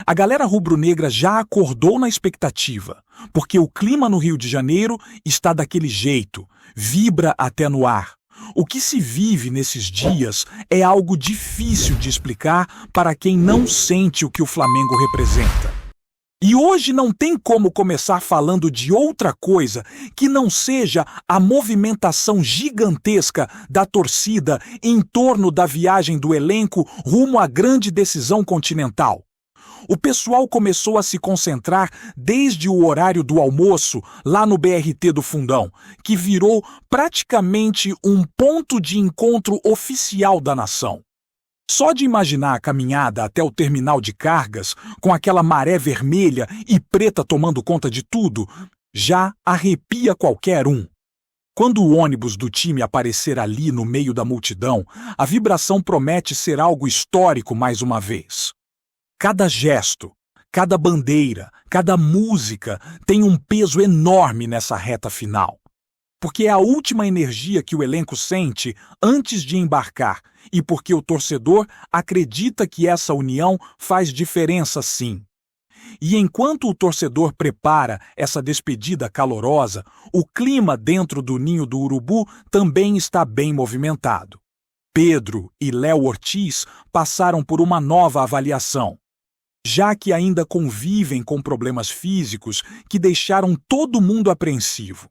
A galera rubro-negra já acordou na expectativa, porque o clima no Rio de Janeiro está daquele jeito, vibra até no ar. O que se vive nesses dias é algo difícil de explicar para quem não sente o que o Flamengo representa. E hoje não tem como começar falando de outra coisa que não seja a movimentação gigantesca da torcida em torno da viagem do elenco rumo à grande decisão continental. O pessoal começou a se concentrar desde o horário do almoço lá no BRT do Fundão, que virou praticamente um ponto de encontro oficial da nação. Só de imaginar a caminhada até o terminal de cargas, com aquela maré vermelha e preta tomando conta de tudo, já arrepia qualquer um. Quando o ônibus do time aparecer ali no meio da multidão, a vibração promete ser algo histórico mais uma vez. Cada gesto, cada bandeira, cada música tem um peso enorme nessa reta final. Porque é a última energia que o elenco sente antes de embarcar e porque o torcedor acredita que essa união faz diferença sim. E enquanto o torcedor prepara essa despedida calorosa, o clima dentro do Ninho do Urubu também está bem movimentado. Pedro e Léo Ortiz passaram por uma nova avaliação, já que ainda convivem com problemas físicos que deixaram todo mundo apreensivo.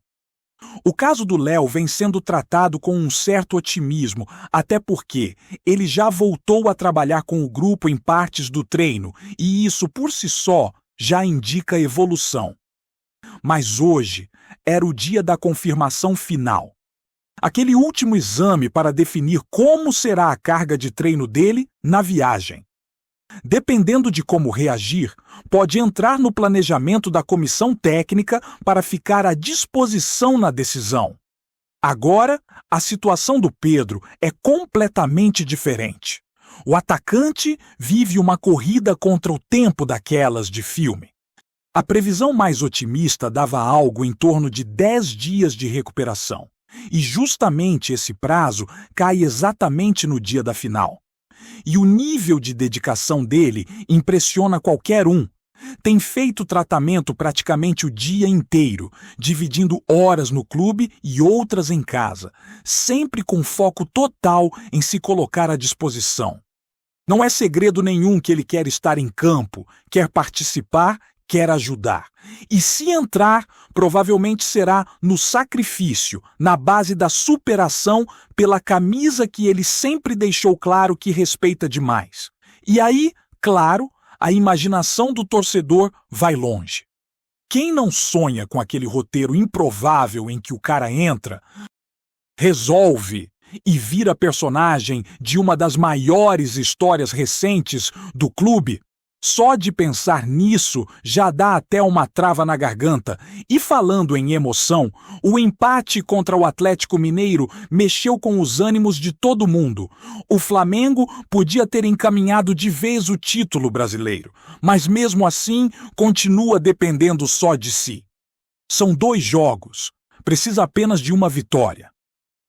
O caso do Léo vem sendo tratado com um certo otimismo, até porque ele já voltou a trabalhar com o grupo em partes do treino, e isso por si só já indica evolução. Mas hoje era o dia da confirmação final. Aquele último exame para definir como será a carga de treino dele na viagem. Dependendo de como reagir, pode entrar no planejamento da comissão técnica para ficar à disposição na decisão. Agora, a situação do Pedro é completamente diferente. O atacante vive uma corrida contra o tempo daquelas de filme. A previsão mais otimista dava algo em torno de 10 dias de recuperação. E justamente esse prazo cai exatamente no dia da final. E o nível de dedicação dele impressiona qualquer um. Tem feito tratamento praticamente o dia inteiro, dividindo horas no clube e outras em casa, sempre com foco total em se colocar à disposição. Não é segredo nenhum que ele quer estar em campo, quer participar, quer ajudar. E se entrar, provavelmente será no sacrifício, na base da superação pela camisa que ele sempre deixou claro que respeita demais. E aí, claro, a imaginação do torcedor vai longe. Quem não sonha com aquele roteiro improvável em que o cara entra, resolve e vira personagem de uma das maiores histórias recentes do clube? Só de pensar nisso já dá até uma trava na garganta. E falando em emoção, o empate contra o Atlético Mineiro mexeu com os ânimos de todo mundo. O Flamengo podia ter encaminhado de vez o título brasileiro, mas mesmo assim continua dependendo só de si. São 2 jogos, precisa apenas de uma vitória.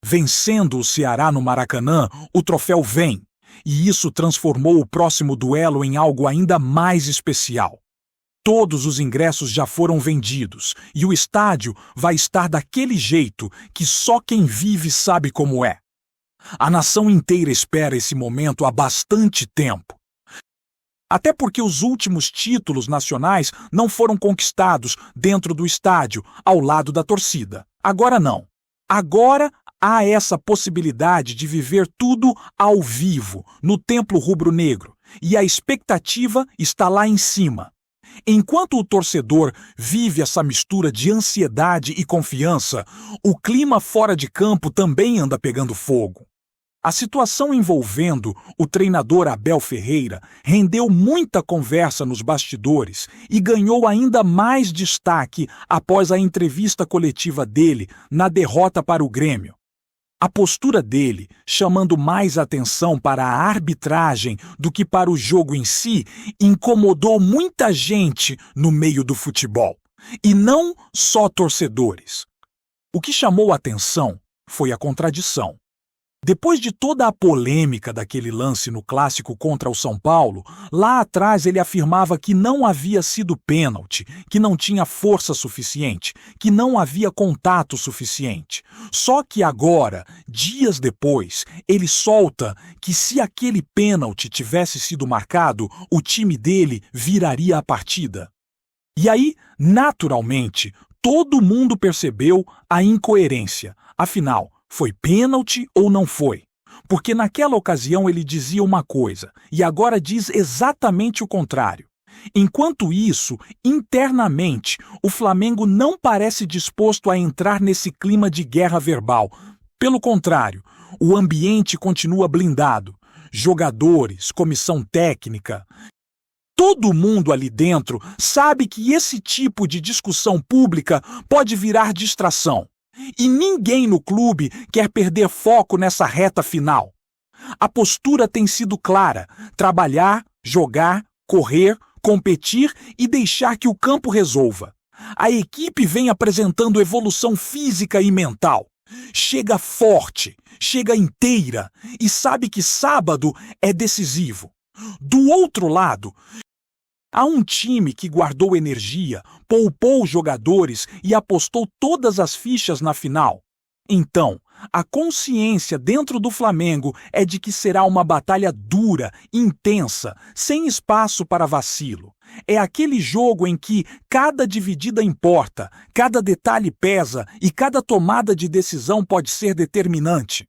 Vencendo o Ceará no Maracanã, o troféu vem. E isso transformou o próximo duelo em algo ainda mais especial. Todos os ingressos já foram vendidos e o estádio vai estar daquele jeito que só quem vive sabe como é. A nação inteira espera esse momento há bastante tempo. Até porque os últimos títulos nacionais não foram conquistados dentro do estádio, ao lado da torcida. Agora não. Agora há essa possibilidade de viver tudo ao vivo, no templo rubro-negro, e a expectativa está lá em cima. Enquanto o torcedor vive essa mistura de ansiedade e confiança, o clima fora de campo também anda pegando fogo. A situação envolvendo o treinador Abel Ferreira rendeu muita conversa nos bastidores e ganhou ainda mais destaque após a entrevista coletiva dele na derrota para o Grêmio. A postura dele, chamando mais atenção para a arbitragem do que para o jogo em si, incomodou muita gente no meio do futebol, e não só torcedores. O que chamou a atenção foi a contradição. Depois de toda a polêmica daquele lance no clássico contra o São Paulo, lá atrás ele afirmava que não havia sido pênalti, que não tinha força suficiente, que não havia contato suficiente. Só que agora, dias depois, ele solta que se aquele pênalti tivesse sido marcado, o time dele viraria a partida. E aí, naturalmente, todo mundo percebeu a incoerência. Afinal, foi pênalti ou não foi? Porque naquela ocasião ele dizia uma coisa e agora diz exatamente o contrário. Enquanto isso, internamente, o Flamengo não parece disposto a entrar nesse clima de guerra verbal. Pelo contrário, o ambiente continua blindado. Jogadores, comissão técnica, todo mundo ali dentro sabe que esse tipo de discussão pública pode virar distração. E ninguém no clube quer perder foco nessa reta final. A postura tem sido clara: trabalhar, jogar, correr, competir e deixar que o campo resolva. A equipe vem apresentando evolução física e mental. Chega forte, chega inteira e sabe que sábado é decisivo. Do outro lado, há um time que guardou energia, poupou os jogadores e apostou todas as fichas na final. Então, a consciência dentro do Flamengo é de que será uma batalha dura, intensa, sem espaço para vacilo. É aquele jogo em que cada dividida importa, cada detalhe pesa e cada tomada de decisão pode ser determinante.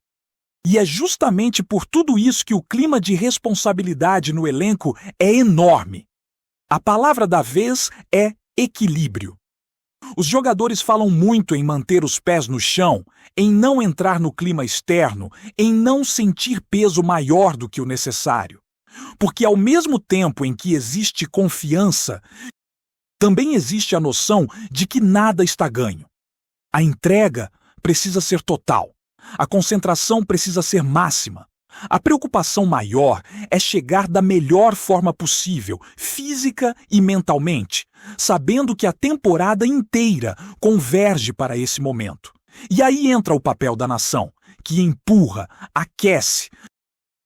E é justamente por tudo isso que o clima de responsabilidade no elenco é enorme. A palavra da vez é equilíbrio. Os jogadores falam muito em manter os pés no chão, em não entrar no clima externo, em não sentir peso maior do que o necessário. Porque ao mesmo tempo em que existe confiança, também existe a noção de que nada está ganho. A entrega precisa ser total. A concentração precisa ser máxima. A preocupação maior é chegar da melhor forma possível, física e mentalmente, sabendo que a temporada inteira converge para esse momento. E aí entra o papel da nação, que empurra, aquece,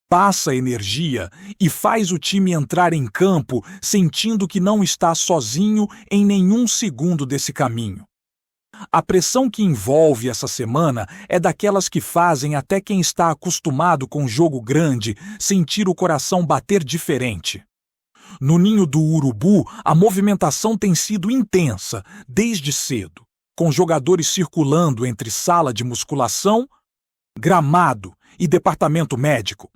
passa energia e faz o time entrar em campo sentindo que não está sozinho em nenhum segundo desse caminho. A pressão que envolve essa semana é daquelas que fazem até quem está acostumado com jogo grande sentir o coração bater diferente. No ninho do Urubu, a movimentação tem sido intensa, desde cedo, com jogadores circulando entre sala de musculação, gramado e departamento médico.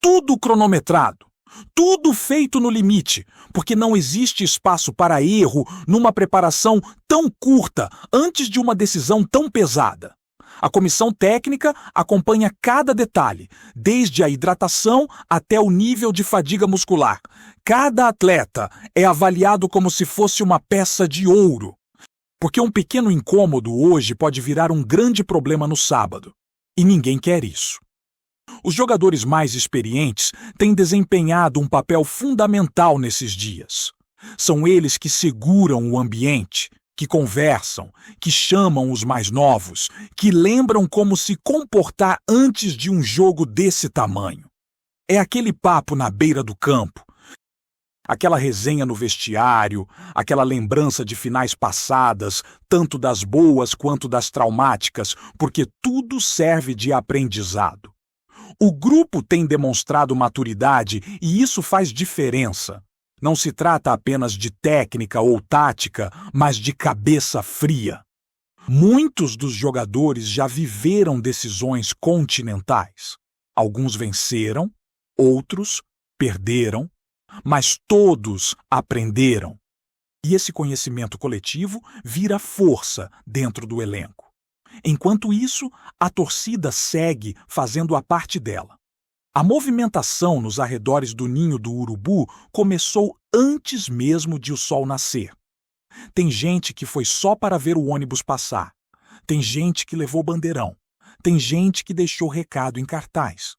Tudo cronometrado. Tudo feito no limite, porque não existe espaço para erro numa preparação tão curta antes de uma decisão tão pesada. A comissão técnica acompanha cada detalhe, desde a hidratação até o nível de fadiga muscular. Cada atleta é avaliado como se fosse uma peça de ouro, porque um pequeno incômodo hoje pode virar um grande problema no sábado. E ninguém quer isso. Os jogadores mais experientes têm desempenhado um papel fundamental nesses dias. São eles que seguram o ambiente, que conversam, que chamam os mais novos, que lembram como se comportar antes de um jogo desse tamanho. É aquele papo na beira do campo, aquela resenha no vestiário, aquela lembrança de finais passadas, tanto das boas quanto das traumáticas, porque tudo serve de aprendizado. O grupo tem demonstrado maturidade e isso faz diferença. Não se trata apenas de técnica ou tática, mas de cabeça fria. Muitos dos jogadores já viveram decisões continentais. Alguns venceram, outros perderam, mas todos aprenderam. E esse conhecimento coletivo vira força dentro do elenco. Enquanto isso, a torcida segue fazendo a parte dela. A movimentação nos arredores do ninho do Urubu começou antes mesmo de o sol nascer. Tem gente que foi só para ver o ônibus passar. Tem gente que levou bandeirão. Tem gente que deixou recado em cartaz.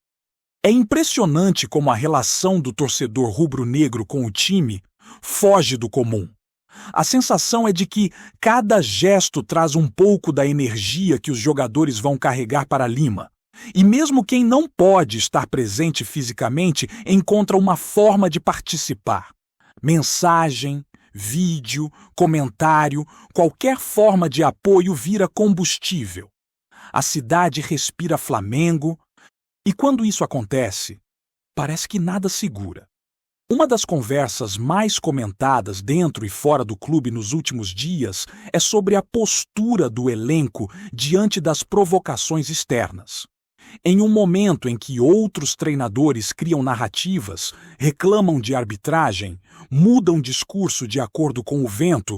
É impressionante como a relação do torcedor rubro-negro com o time foge do comum. A sensação é de que cada gesto traz um pouco da energia que os jogadores vão carregar para Lima. E mesmo quem não pode estar presente fisicamente encontra uma forma de participar. Mensagem, vídeo, comentário, qualquer forma de apoio vira combustível. A cidade respira Flamengo, e quando isso acontece, parece que nada segura. Uma das conversas mais comentadas dentro e fora do clube nos últimos dias é sobre a postura do elenco diante das provocações externas. Em um momento em que outros treinadores criam narrativas, reclamam de arbitragem, mudam discurso de acordo com o vento,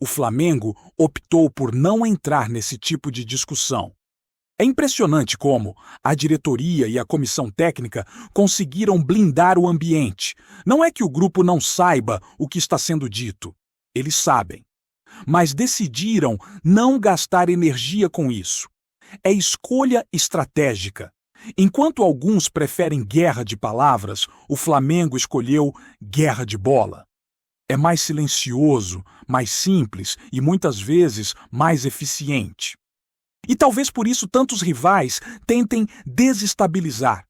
o Flamengo optou por não entrar nesse tipo de discussão. É impressionante como a diretoria e a comissão técnica conseguiram blindar o ambiente. Não é que o grupo não saiba o que está sendo dito. Eles sabem. Mas decidiram não gastar energia com isso. É escolha estratégica. Enquanto alguns preferem guerra de palavras, o Flamengo escolheu guerra de bola. É mais silencioso, mais simples e muitas vezes mais eficiente. E talvez por isso tantos rivais tentem desestabilizar.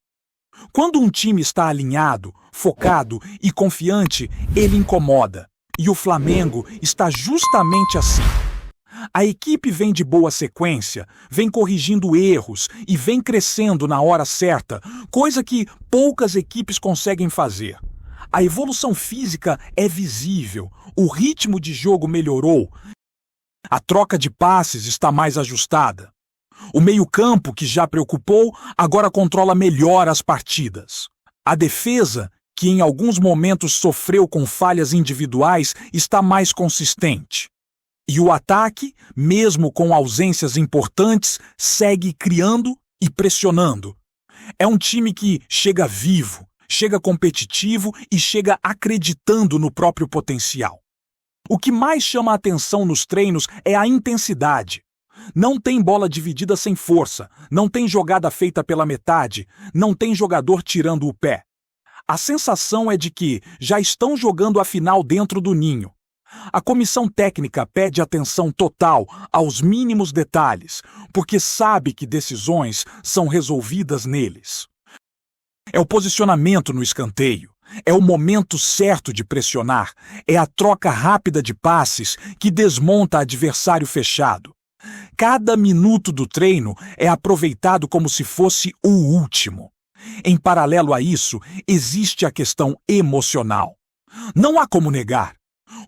Quando um time está alinhado, focado e confiante, ele incomoda. E o Flamengo está justamente assim. A equipe vem de boa sequência, vem corrigindo erros e vem crescendo na hora certa, coisa que poucas equipes conseguem fazer. A evolução física é visível, o ritmo de jogo melhorou, a troca de passes está mais ajustada. O meio-campo, que já preocupou, agora controla melhor as partidas. A defesa, que em alguns momentos sofreu com falhas individuais, está mais consistente. E o ataque, mesmo com ausências importantes, segue criando e pressionando. É um time que chega vivo, chega competitivo e chega acreditando no próprio potencial. O que mais chama a atenção nos treinos é a intensidade. Não tem bola dividida sem força, não tem jogada feita pela metade, não tem jogador tirando o pé. A sensação é de que já estão jogando a final dentro do ninho. A comissão técnica pede atenção total aos mínimos detalhes, porque sabe que decisões são resolvidas neles. É o posicionamento no escanteio, é o momento certo de pressionar, é a troca rápida de passes que desmonta adversário fechado. Cada minuto do treino é aproveitado como se fosse o último. Em paralelo a isso, existe a questão emocional. Não há como negar.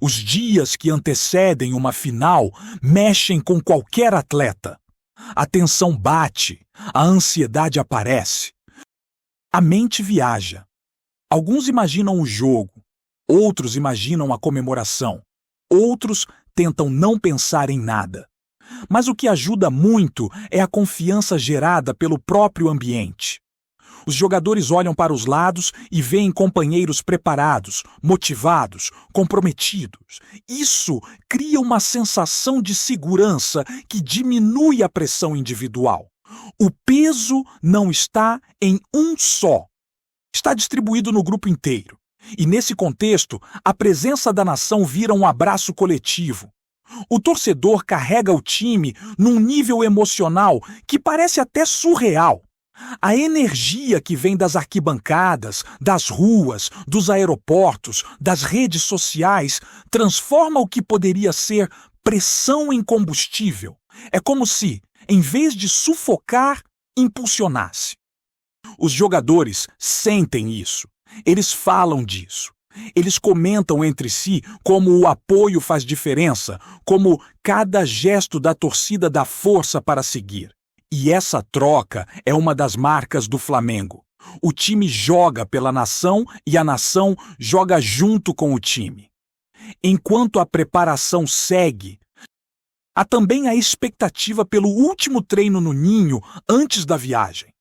Os dias que antecedem uma final mexem com qualquer atleta. A tensão bate, a ansiedade aparece. A mente viaja. Alguns imaginam o jogo, outros imaginam a comemoração, outros tentam não pensar em nada. Mas o que ajuda muito é a confiança gerada pelo próprio ambiente. Os jogadores olham para os lados e veem companheiros preparados, motivados, comprometidos. Isso cria uma sensação de segurança que diminui a pressão individual. O peso não está em um só. Está distribuído no grupo inteiro. E nesse contexto, a presença da nação vira um abraço coletivo. O torcedor carrega o time num nível emocional que parece até surreal. A energia que vem das arquibancadas, das ruas, dos aeroportos, das redes sociais, transforma o que poderia ser pressão em combustível. É como se, em vez de sufocar, impulsionasse. Os jogadores sentem isso. Eles falam disso. Eles comentam entre si como o apoio faz diferença, como cada gesto da torcida dá força para seguir. E essa troca é uma das marcas do Flamengo. O time joga pela nação e a nação joga junto com o time. Enquanto a preparação segue, há também a expectativa pelo último treino no ninho antes da viagem.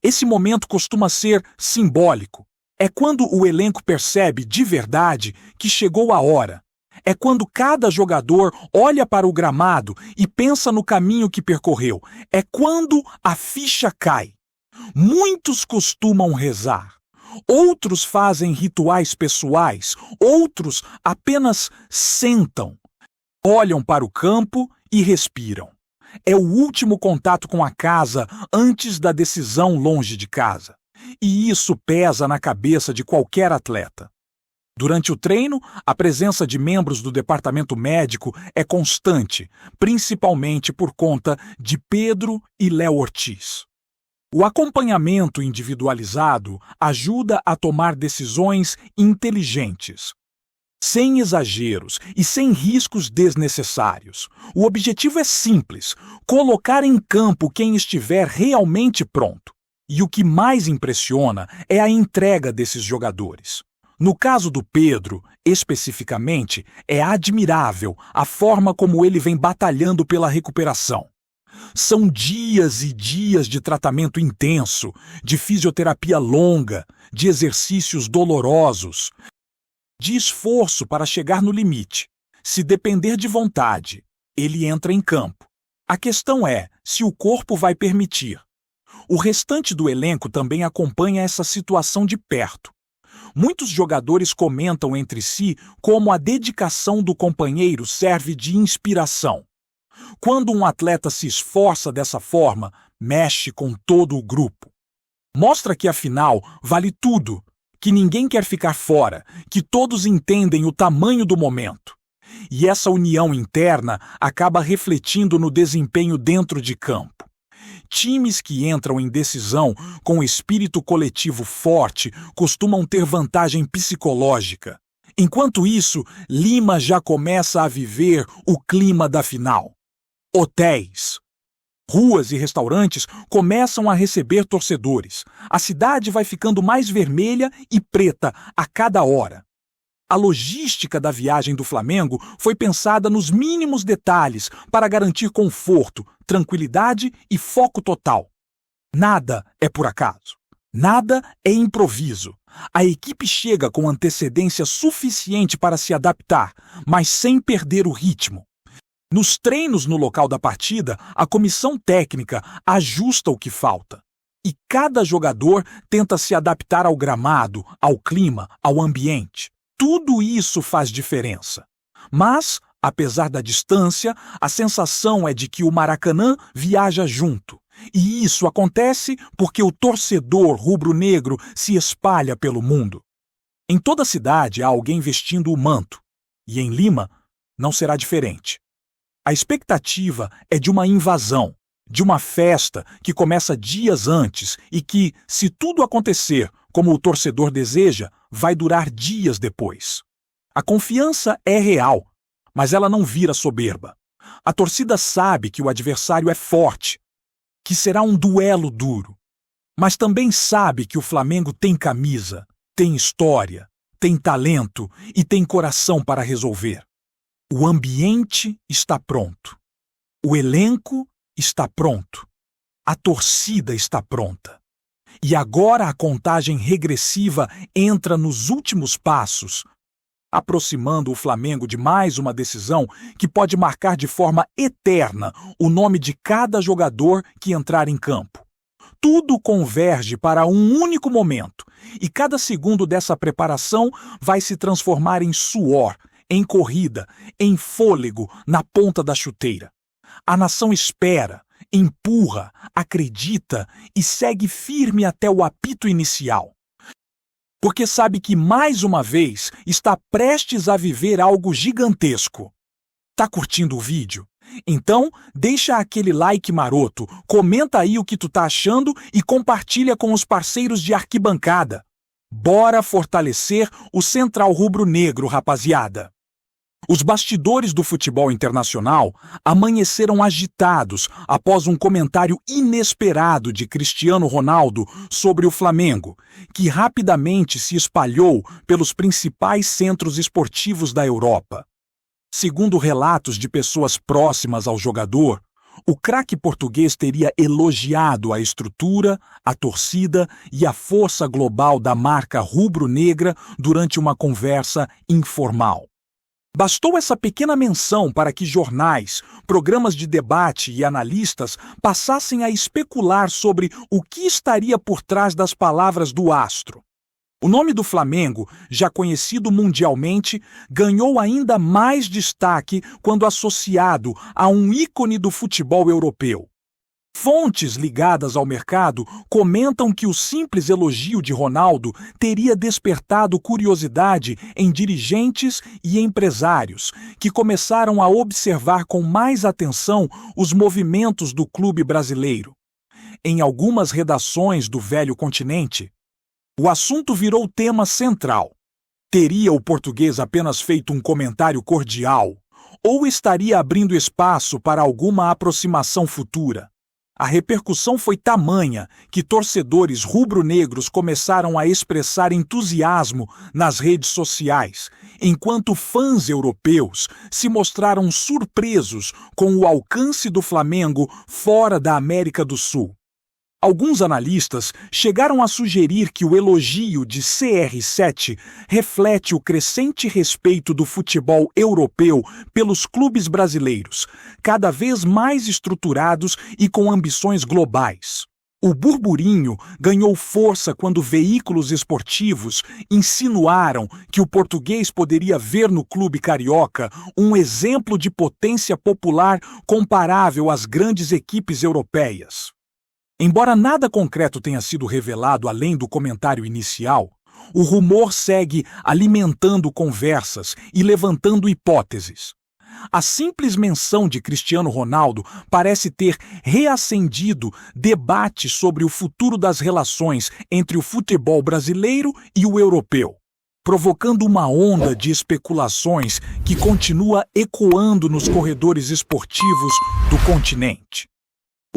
Esse momento costuma ser simbólico. É quando o elenco percebe de verdade que chegou a hora. É quando cada jogador olha para o gramado e pensa no caminho que percorreu. É quando a ficha cai. Muitos costumam rezar. Outros fazem rituais pessoais. Outros apenas sentam, olham para o campo e respiram. É o último contato com a casa antes da decisão longe de casa. E isso pesa na cabeça de qualquer atleta. Durante o treino, a presença de membros do departamento médico é constante, principalmente por conta de Pedro e Léo Ortiz. O acompanhamento individualizado ajuda a tomar decisões inteligentes, sem exageros e sem riscos desnecessários. O objetivo é simples: colocar em campo quem estiver realmente pronto. E o que mais impressiona é a entrega desses jogadores. No caso do Pedro, especificamente, é admirável a forma como ele vem batalhando pela recuperação. São dias e dias de tratamento intenso, de fisioterapia longa, de exercícios dolorosos, de esforço para chegar no limite. Se depender de vontade, ele entra em campo. A questão é se o corpo vai permitir. O restante do elenco também acompanha essa situação de perto. Muitos jogadores comentam entre si como a dedicação do companheiro serve de inspiração. Quando um atleta se esforça dessa forma, mexe com todo o grupo. Mostra que, afinal, vale tudo, que ninguém quer ficar fora, que todos entendem o tamanho do momento. E essa união interna acaba refletindo no desempenho dentro de campo. Times que entram em decisão com espírito coletivo forte costumam ter vantagem psicológica. Enquanto isso, Lima já começa a viver o clima da final. Hotéis, ruas e restaurantes começam a receber torcedores. A cidade vai ficando mais vermelha e preta a cada hora. A logística da viagem do Flamengo foi pensada nos mínimos detalhes para garantir conforto, tranquilidade e foco total. Nada é por acaso. Nada é improviso. A equipe chega com antecedência suficiente para se adaptar, mas sem perder o ritmo. Nos treinos no local da partida, a comissão técnica ajusta o que falta. E cada jogador tenta se adaptar ao gramado, ao clima, ao ambiente. Tudo isso faz diferença. Mas, apesar da distância, a sensação é de que o Maracanã viaja junto. E isso acontece porque o torcedor rubro-negro se espalha pelo mundo. Em toda cidade há alguém vestindo o manto. E em Lima não será diferente. A expectativa é de uma invasão, de uma festa que começa dias antes e que, se tudo acontecer como o torcedor deseja, vai durar dias depois. A confiança é real, mas ela não vira soberba. A torcida sabe que o adversário é forte, que será um duelo duro, mas também sabe que o Flamengo tem camisa, tem história, tem talento e tem coração para resolver. O ambiente está pronto. O elenco está pronto. A torcida está pronta. E agora a contagem regressiva entra nos últimos passos, aproximando o Flamengo de mais uma decisão que pode marcar de forma eterna o nome de cada jogador que entrar em campo. Tudo converge para um único momento, e cada segundo dessa preparação vai se transformar em suor, em corrida, em fôlego na ponta da chuteira. A nação espera, empurra, acredita e segue firme até o apito inicial. Porque sabe que, mais uma vez, está prestes a viver algo gigantesco. Tá curtindo o vídeo? Então, deixa aquele like maroto, comenta aí o que tu tá achando e compartilha com os parceiros de arquibancada. Bora fortalecer o Central Rubro-Negro, rapaziada! Os bastidores do futebol internacional amanheceram agitados após um comentário inesperado de Cristiano Ronaldo sobre o Flamengo, que rapidamente se espalhou pelos principais centros esportivos da Europa. Segundo relatos de pessoas próximas ao jogador, o craque português teria elogiado a estrutura, a torcida e a força global da marca rubro-negra durante uma conversa informal. Bastou essa pequena menção para que jornais, programas de debate e analistas passassem a especular sobre o que estaria por trás das palavras do astro. O nome do Flamengo, já conhecido mundialmente, ganhou ainda mais destaque quando associado a um ícone do futebol europeu. Fontes ligadas ao mercado comentam que o simples elogio de Ronaldo teria despertado curiosidade em dirigentes e empresários, que começaram a observar com mais atenção os movimentos do clube brasileiro. Em algumas redações do velho continente, o assunto virou tema central. Teria o português apenas feito um comentário cordial, ou estaria abrindo espaço para alguma aproximação futura? A repercussão foi tamanha que torcedores rubro-negros começaram a expressar entusiasmo nas redes sociais, enquanto fãs europeus se mostraram surpresos com o alcance do Flamengo fora da América do Sul. Alguns analistas chegaram a sugerir que o elogio de CR7 reflete o crescente respeito do futebol europeu pelos clubes brasileiros, cada vez mais estruturados e com ambições globais. O burburinho ganhou força quando veículos esportivos insinuaram que o português poderia ver no clube carioca um exemplo de potência popular comparável às grandes equipes europeias. Embora nada concreto tenha sido revelado além do comentário inicial, o rumor segue alimentando conversas e levantando hipóteses. A simples menção de Cristiano Ronaldo parece ter reacendido debate sobre o futuro das relações entre o futebol brasileiro e o europeu, provocando uma onda de especulações que continua ecoando nos corredores esportivos do continente.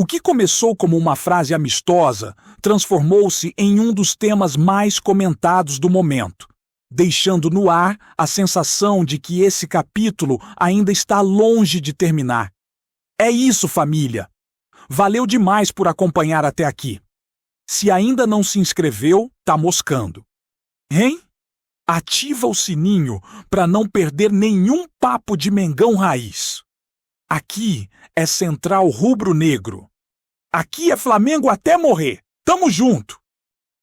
O que começou como uma frase amistosa transformou-se em um dos temas mais comentados do momento, deixando no ar a sensação de que esse capítulo ainda está longe de terminar. É isso, família! Valeu demais por acompanhar até aqui. Se ainda não se inscreveu, tá moscando. Hein? Ativa o sininho para não perder nenhum papo de Mengão Raiz. Aqui é Central Rubro Negro. Aqui é Flamengo até morrer. Tamo junto!